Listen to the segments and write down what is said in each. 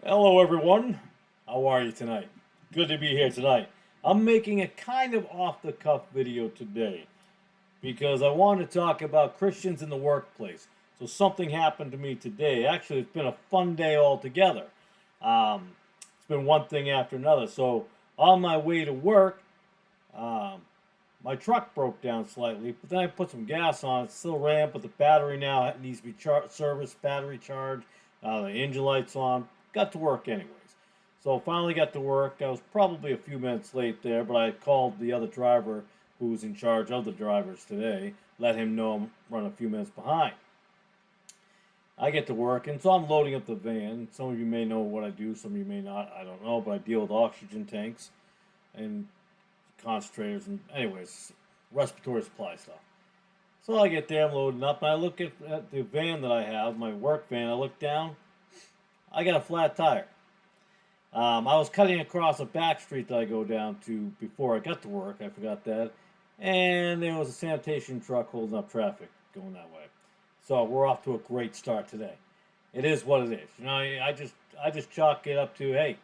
Hello, everyone. How are you tonight? Good to be here tonight. I'm making a kind of off the cuff video today because I want to talk about Christians in the workplace. So, something happened to me today. Actually, it's been a fun day altogether. It's been one thing after another. So, on my way to work, um, my truck broke down slightly, but then I put some gas on it. Still ran, but the battery now needs to be serviced, battery charged. The engine light's on. Got to work anyways. So finally got to work. I was probably a few minutes late there, but I called the other driver who's in charge of the drivers today. Let him know I'm running a few minutes behind. I get to work, and so I'm loading up the van. Some of you may know what I do, some of you may not. I don't know, but I deal with oxygen tanks and concentrators and anyways, respiratory supply stuff. So I get there, I'm loading up, and I look at the van that I have, my work van. I look down, I got a flat tire. I was cutting across a back street that I go down to before I got to work. I forgot that, and there was a sanitation truck holding up traffic going that way. So we're off to a great start today. It is what it is. I just chalk it up to, hey,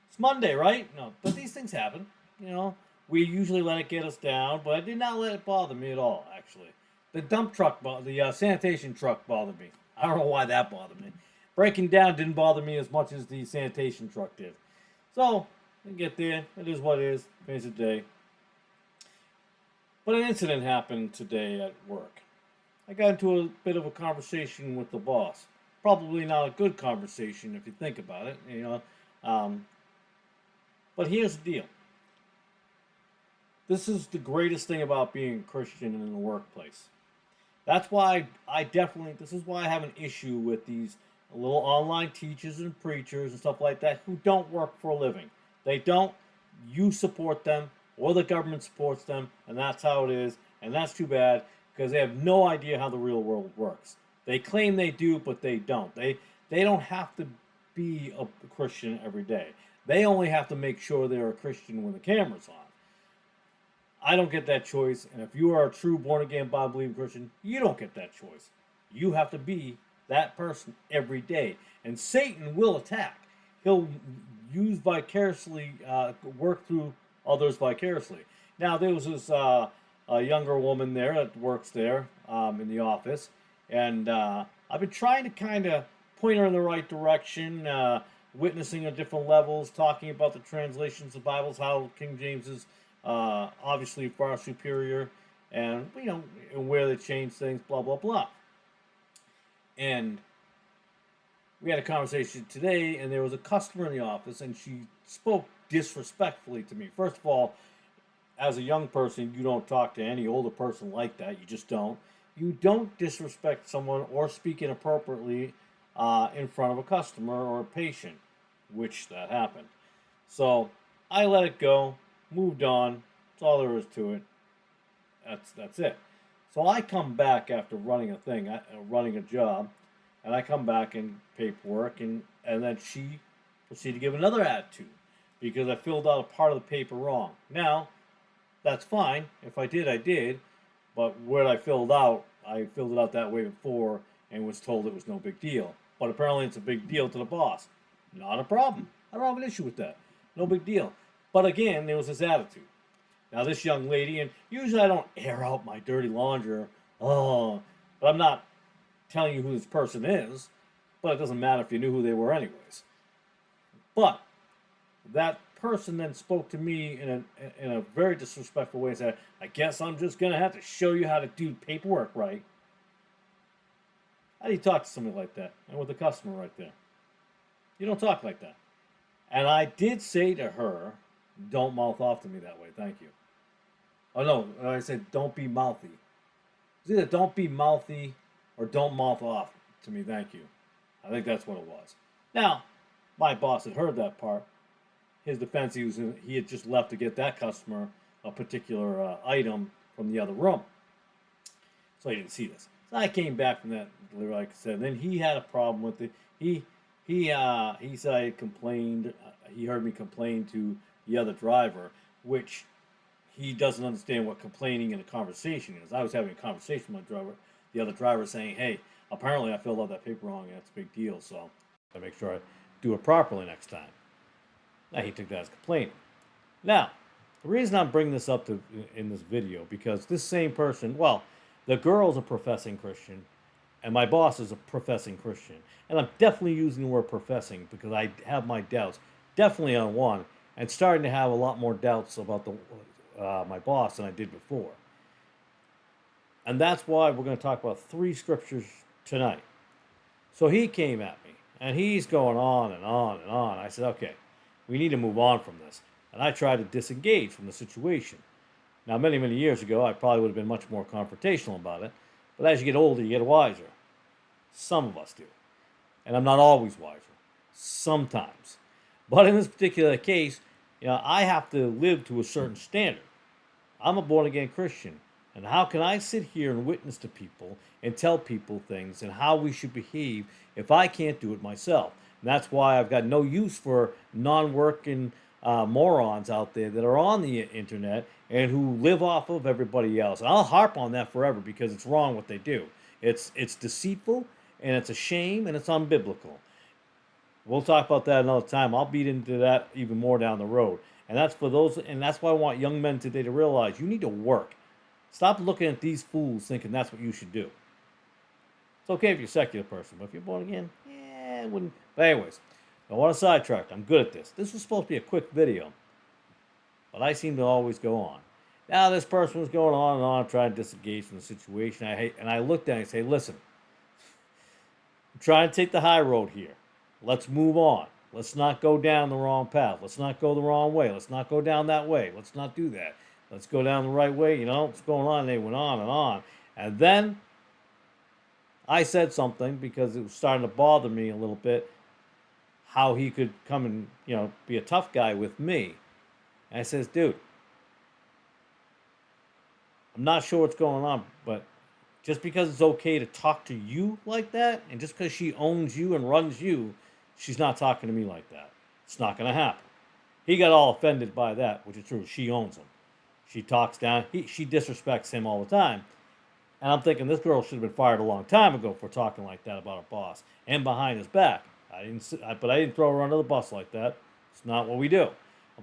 it's Monday, right? No, but these things happen. You know, we usually let it get us down, but I did not let it bother me at all. Actually, the dump truck, the sanitation truck bothered me. I don't know why that bothered me. Breaking down didn't bother me as much as the sanitation truck did. So I get there. It is what it is. Finish the day. But an incident happened today at work. I got into a bit of a conversation with the boss. Probably not a good conversation if you think about it. Um, but here's the deal. This is the greatest thing about being a Christian in the workplace. That's why this is why I have an issue with these little online teachers and preachers and stuff like that who don't work for a living. They don't. You support them, or the government supports them, and that's how it is. And that's too bad because they have no idea how the real world works. They claim they do, but they don't. They don't have to be a Christian every day. They only have to make sure they're a Christian when the camera's on. I don't get that choice. And if you are a true born again Bible believing Christian, you don't get that choice. You have to be that person every day. And Satan will attack. He'll use vicariously, work through others vicariously. Now, there was this a younger woman there that works there in the office. And I've been trying to kind of point her in the right direction, witnessing at different levels, talking about the translations of Bibles, how King James is obviously far superior, and and where they change things, blah blah blah. And we had a conversation today, and there was a customer in the office, and she spoke disrespectfully to me. First of all, as a young person, you don't talk to any older person like that. You just don't. You don't disrespect someone or speak inappropriately in front of a customer or a patient, which that happened. So I let it go, moved on. That's all there is to it. That's it. So I come back after running a thing, running a job, and I come back and paperwork, and then she proceeded to give another attitude because I filled out a part of the paper wrong. Now, that's fine. If I did, I did. But what I filled it out that way before and was told it was no big deal. But apparently it's a big deal to the boss. Not a problem. I don't have an issue with that. No big deal. But again, there was this attitude. Now, this young lady, and usually I don't air out my dirty laundry, oh, but I'm not telling you who this person is, but it doesn't matter if you knew who they were, anyways. But that person then spoke to me in a very disrespectful way and said, I guess I'm just going to have to show you how to do paperwork right. How do you talk to somebody like that? And with a customer right there? You don't talk like that. And I did say to her, don't mouth off to me that way. Thank you. Oh, no. I said, don't be mouthy. It's either don't be mouthy or don't mouth off to me. Thank you. I think that's what it was. Now, my boss had heard that part. His defense, he had just left to get that customer a particular item from the other room. So he didn't see this. So I came back from that, like I said. And then he had a problem with it. He said I complained. He heard me complain to the other driver, which he doesn't understand what complaining in a conversation is. I was having a conversation with my driver, the other driver, saying, "Hey, apparently I filled out that paper wrong, and that's a big deal. So I make sure I do it properly next time. Now, he took that as complaining. Now, the reason I'm bringing this up in this video, because this same person, well, the girl's a professing Christian, and my boss is a professing Christian. And I'm definitely using the word professing because I have my doubts, definitely on one, and starting to have a lot more doubts about my boss than I did before. And that's why we're going to talk about 3 scriptures tonight. So he came at me, and he's going on and on and on. I said, okay, we need to move on from this. And I tried to disengage from the situation. Now, many, many years ago, I probably would have been much more confrontational about it. But as you get older, you get wiser. Some of us do. And I'm not always wiser. Sometimes. But in this particular case, I have to live to a certain standard. I'm a born-again Christian. And how can I sit here and witness to people and tell people things and how we should behave if I can't do it myself? And that's why I've got no use for non-working morons out there that are on the internet and who live off of everybody else. And I'll harp on that forever because it's wrong what they do. It's deceitful, and it's a shame, and it's unbiblical. We'll talk about that another time. I'll beat into that even more down the road. And that's for those, and that's why I want young men today to realize you need to work. Stop looking at these fools thinking that's what you should do. It's okay if you're a secular person, but if you're born again, I wouldn't. But anyways, I want to sidetrack. I'm good at this. This was supposed to be a quick video, but I seem to always go on. Now this person was going on and on, trying to disengage from the situation. I looked at it and say, listen, I'm trying to take the high road here. Let's move on. Let's not go down the wrong path. Let's not go the wrong way. Let's not go down that way. Let's not do that. Let's go down the right way. What's going on? They went on and on. And then I said something because it was starting to bother me a little bit how he could come and, be a tough guy with me. And I says, dude, I'm not sure what's going on, but just because it's okay to talk to you like that, and just because she owns you and runs you, she's not talking to me like that. It's not going to happen. He got all offended by that, which is true. She owns him. She talks down. She disrespects him all the time. And I'm thinking this girl should have been fired a long time ago for talking like that about her boss and behind his back. But I didn't throw her under the bus like that. It's not what we do.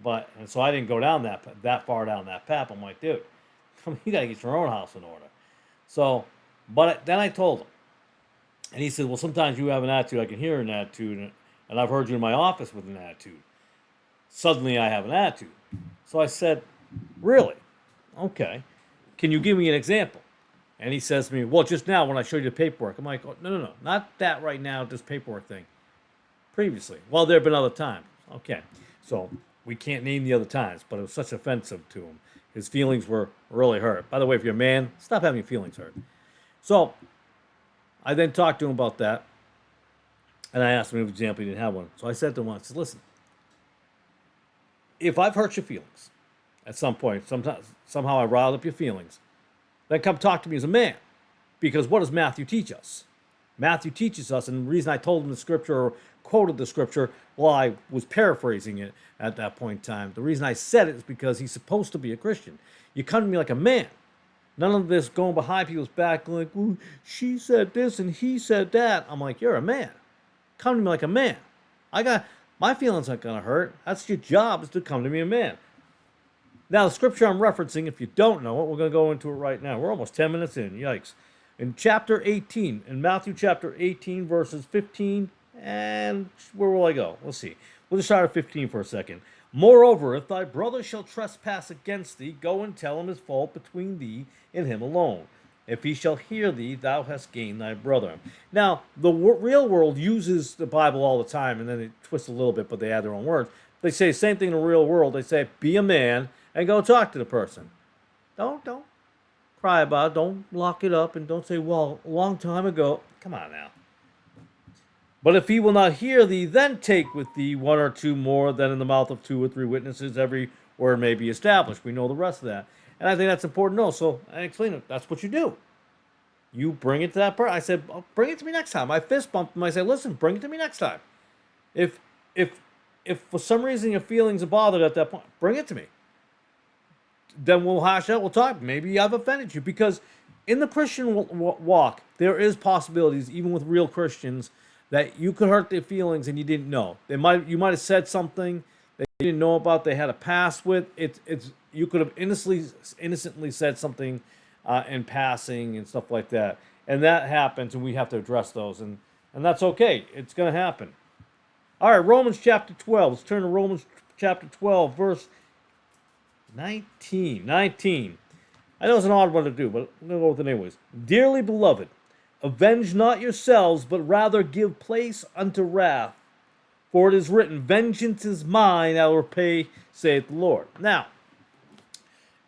And so I didn't go down that far down that path. I'm like, dude, you got to get your own house in order. So, but then I told him, and he said, well, sometimes you have an attitude. I can hear an attitude, and I've heard you in my office with an attitude. Suddenly I have an attitude. So I said, really? Okay. Can you give me an example? And he says to me, well, just now when I showed you the paperwork. I'm like, oh, no. Not that right now, this paperwork thing. Previously. Well, there have been other times. Okay. So we can't name the other times, but it was such offensive to him. His feelings were really hurt. By the way, if you're a man, stop having your feelings hurt. So I then talked to him about that. And I asked him an example. He didn't have one. So I said to him, I said, listen, if I've hurt your feelings at some point, somehow I riled up your feelings, then come talk to me as a man. Because what does Matthew teach us? Matthew teaches us, and the reason I told him the scripture or quoted the scripture, well, I was paraphrasing it at that point in time. The reason I said it is because he's supposed to be a Christian. You come to me like a man. None of this going behind people's back like, well, she said this and he said that. I'm like, you're a man. Come to me like a man. My feelings aren't going to hurt. That's your job, is to come to me a man. Now, the scripture I'm referencing, if you don't know it, we're going to go into it right now. We're almost 10 minutes in. Yikes. In chapter 18, in Matthew chapter 18, verses 15, and where will I go? Let's see. We'll just start at 15 for a second. Moreover, if thy brother shall trespass against thee, go and tell him his fault between thee and him alone. If he shall hear thee, thou hast gained thy brother. Now, the real world uses the Bible all the time, and then they twist a little bit, but they add their own words. They say the same thing in the real world. They say, be a man and go talk to the person. Don't cry about it. Don't lock it up, and don't say, well, a long time ago. Come on now. But if he will not hear thee, then take with thee one or two more, than in the mouth of 2 or 3 witnesses every word may be established. We know the rest of that. And I think that's important to know. So I explained it. That's what you do. You bring it to that person. I said, oh, bring it to me next time. I fist bumped him. I said, listen, bring it to me next time. If for some reason your feelings are bothered at that point, bring it to me. Then we'll hash out. We'll talk. Maybe I've offended you. Because in the Christian walk, there is possibilities, even with real Christians, that you could hurt their feelings and you didn't know. You might have said something that you didn't know about. They had a past with. It's you could have innocently said something in passing and stuff like that, and that happens, and we have to address those, and that's okay. It's going to happen. All right, Romans chapter 12. Let's turn to Romans chapter 12, verse 19. I know it's an odd one to do, but I'm going to go with it anyways. Dearly beloved, avenge not yourselves, but rather give place unto wrath. For it is written, vengeance is mine, I will repay, saith the Lord. Now,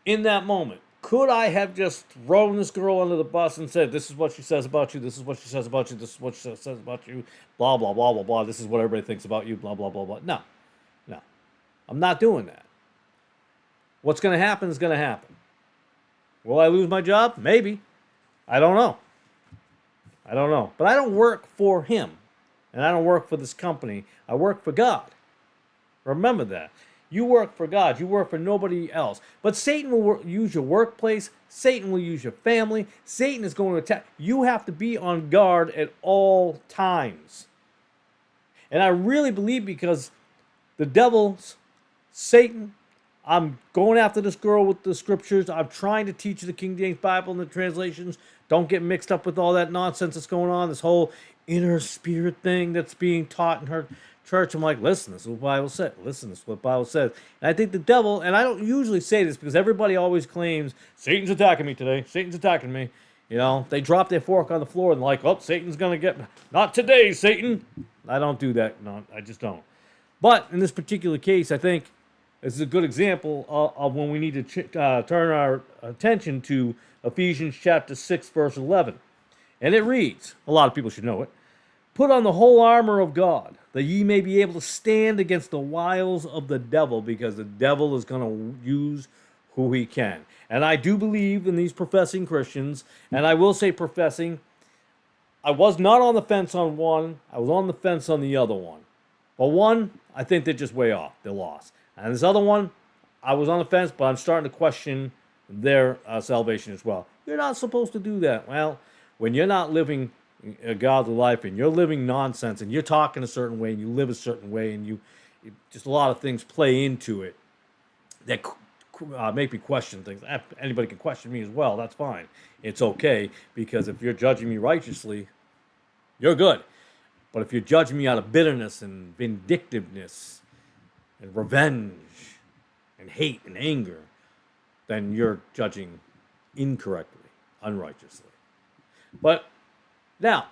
in that moment, could I have just thrown this girl under the bus and said, this is what she says about you, this is what she says about you, this is what she says about you, blah, blah, blah, blah, blah, this is what everybody thinks about you, blah, blah, blah, blah. No. I'm not doing that. What's going to happen is going to happen. Will I lose my job? Maybe. I don't know. But I don't work for him. And I don't work for this company. I work for God. Remember that. You work for God. You work for nobody else. But Satan will use your workplace. Satan will use your family. Satan is going to attack. You have to be on guard at all times. And I really believe because the devil's Satan, I'm going after this girl with the scriptures. I'm trying to teach the King James Bible and the translations. Don't get mixed up with all that nonsense that's going on. This whole inner spirit thing that's being taught in her church. I'm like, listen, this is what the Bible said. Listen, this is what the Bible says. And I think the devil, and I don't usually say this because everybody always claims, Satan's attacking me today. Satan's attacking me. You know, they drop their fork on the floor and like, oh, Satan's going to get me. Not today, Satan. I don't do that. No, I just don't. But in this particular case, I think this is a good example of when we need to turn our attention to Ephesians chapter 6, verse 11. And it reads, a lot of people should know it, put on the whole armor of God, that ye may be able to stand against the wiles of the devil, because the devil is going to use who he can. And I do believe in these professing Christians, and I will say professing, I was not on the fence on one, I was on the fence on the other one. But one, I think they're just way off, they're lost. And this other one, I was on the fence, but I'm starting to question their salvation as well. You're not supposed to do that. Well, when you're not living a godly life and you're living nonsense and you're talking a certain way and you live a certain way and just a lot of things play into it that make me question things. Anybody can question me as well. That's fine. It's okay, because if you're judging me righteously, you're good. But if you're judging me out of bitterness and vindictiveness and revenge and hate and anger, then you're judging incorrectly, unrighteously. But now,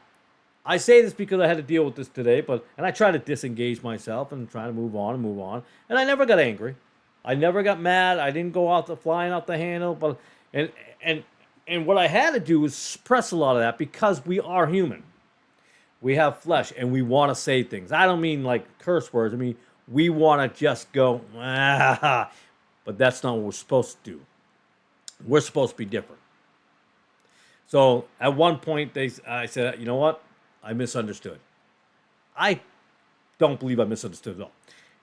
I say this because I had to deal with this today, and I try to disengage myself and try to move on, and I never got angry. I never got mad. I didn't go out flying out the handle, and what I had to do is suppress a lot of that, because we are human. We have flesh, and we want to say things. I don't mean like curse words. I mean, we want to just go, but that's not what we're supposed to do. We're supposed to be different. So at one point, I said, you know what? I misunderstood. I don't believe I misunderstood at all.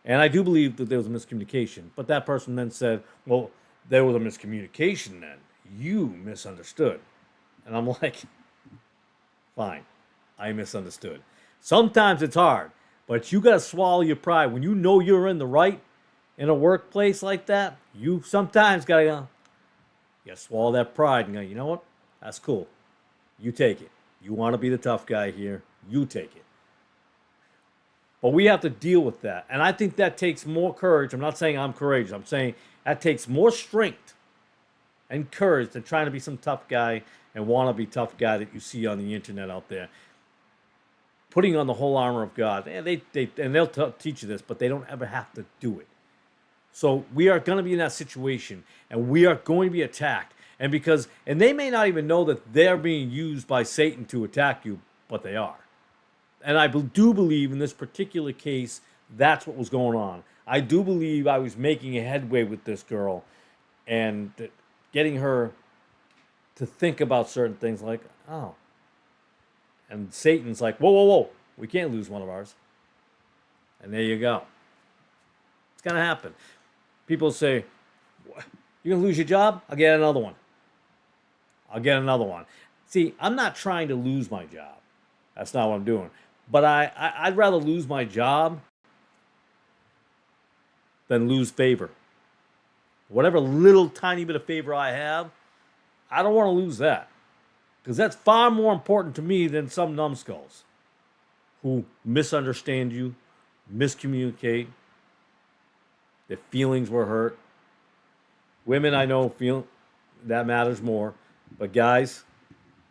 And I do believe that there was a miscommunication. But that person then said, well, there was a miscommunication then. You misunderstood. And I'm like, fine, I misunderstood. Sometimes it's hard, but you got to swallow your pride. When you know you're in the right in a workplace like that, you sometimes got to go, you got to swallow that pride and go, you know what? That's cool. You take it. You want to be the tough guy here. You take it. But we have to deal with that. And I think that takes more courage. I'm not saying I'm courageous. I'm saying that takes more strength and courage than trying to be some tough guy and wannabe tough guy that you see on the internet out there. Putting on the whole armor of God. And they'll teach you this, but they don't ever have to do it. So we are going to be in that situation, and we are going to be attacked. And they may not even know that they're being used by Satan to attack you, but they are. And I do believe in this particular case, that's what was going on. I do believe I was making a headway with this girl and getting her to think about certain things like, oh. And Satan's like, whoa, we can't lose one of ours. And there you go. It's going to happen. People say, you're going to lose your job? I'll get another one. See, I'm not trying to lose my job. That's not what I'm doing. But I'd rather lose my job than lose favor. Whatever little tiny bit of favor I have, I don't want to lose that. Because that's far more important to me than some numbskulls who misunderstand you, miscommunicate, their feelings were hurt. Women, I know, feel that matters more. But guys,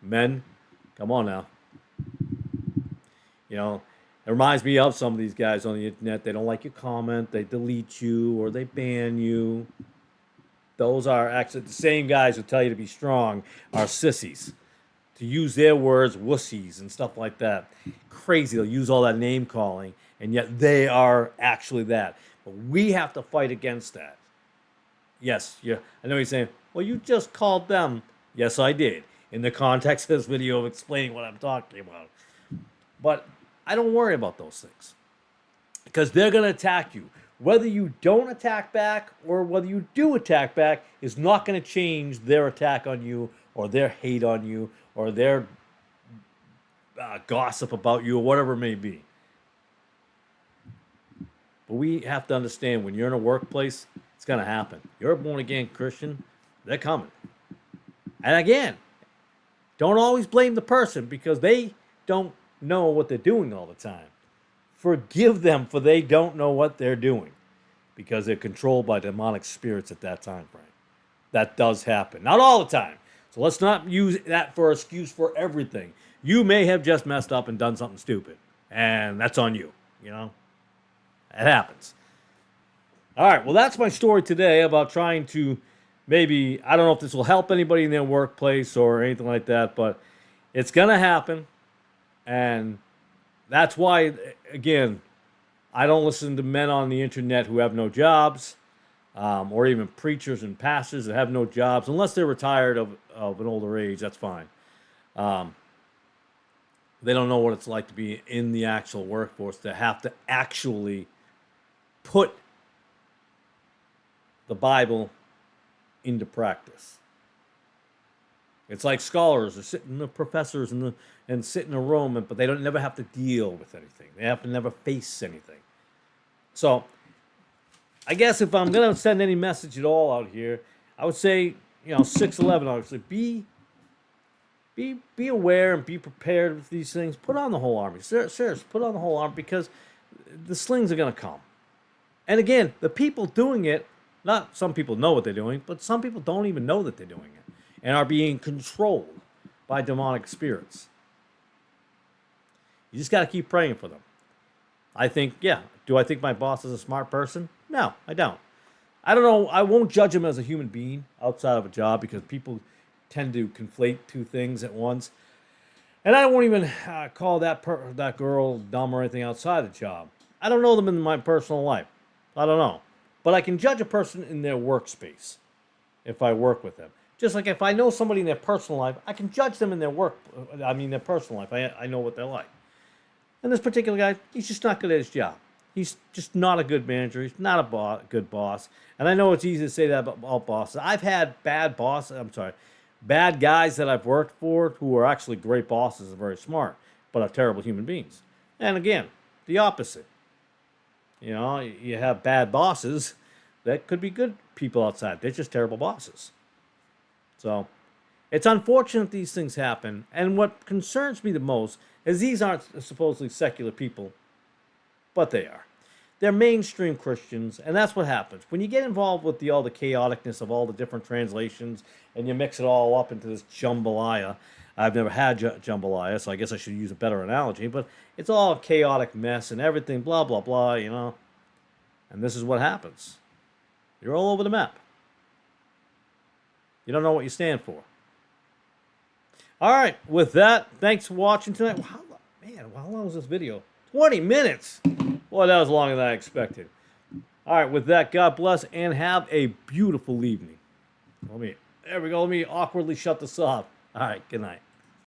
men, come on now. You know, it reminds me of some of these guys on the internet. They don't like your comment, they delete you, or they ban you. Those are actually the same guys who tell you to be strong are sissies. To use their words, wussies and stuff like that. Crazy. They'll use all that name calling, and yet they are actually that. But we have to fight against that. Yes, yeah. I know you're saying, well, you just called them. Yes, I did. In the context of this video of explaining what I'm talking about. But I don't worry about those things. Because they're going to attack you. Whether you don't attack back or whether you do attack back is not going to change their attack on you or their hate on you or their gossip about you or whatever it may be. But we have to understand when you're in a workplace, it's going to happen. You're a born-again Christian, they're coming. And again, don't always blame the person because they don't know what they're doing all the time. Forgive them for they don't know what they're doing because they're controlled by demonic spirits at that time frame. That does happen. Not all the time. So let's not use that for an excuse for everything. You may have just messed up and done something stupid. And that's on you, you know? It happens. All right, well, that's my story today about trying to maybe, I don't know if this will help anybody in their workplace or anything like that, but it's going to happen. And that's why, again, I don't listen to men on the internet who have no jobs, or even preachers and pastors that have no jobs, unless they're retired of an older age. That's fine. They don't know what it's like to be in the actual workforce, to have to actually put the Bible into practice. It's like scholars are sitting, the professors and sit in a room, but they don't never have to deal with anything. They have to never face anything. So, I guess if I'm going to send any message at all out here, I would say, 6'11", obviously, be aware and be prepared with these things. Put on the whole armor. Seriously, put on the whole armor because the slings are going to come. And again, the people doing it, not some people know what they're doing, but some people don't even know that they're doing it and are being controlled by demonic spirits. You just got to keep praying for them. I think, do I think my boss is a smart person? No, I don't. I don't know. I won't judge him as a human being outside of a job because people tend to conflate two things at once. And I won't even call that girl dumb or anything outside the job. I don't know them in my personal life. I don't know. But I can judge a person in their workspace if I work with them. Just like if I know somebody in their personal life, I can judge them in their their personal life. I know what they're like. And this particular guy, he's just not good at his job. He's just not a good manager. He's not a good boss. And I know it's easy to say that about all bosses. I've had bad guys that I've worked for who are actually great bosses and very smart, but are terrible human beings. And again, the opposite. You have bad bosses that could be good people outside. They're just terrible bosses. So, it's unfortunate these things happen. And what concerns me the most is these aren't supposedly secular people, but they are. They're mainstream Christians, and that's what happens. When you get involved with all the chaoticness of all the different translations, and you mix it all up into this jambalaya. I've never had jambalaya, so I guess I should use a better analogy, but it's all a chaotic mess and everything, blah, blah, blah, And this is what happens. You're all over the map. You don't know what you stand for. All right, with that, thanks for watching tonight. How long was this video? 20 minutes. Boy, that was longer than I expected. All right, with that, God bless and have a beautiful evening. There we go. Let me awkwardly shut this off. All right, good night.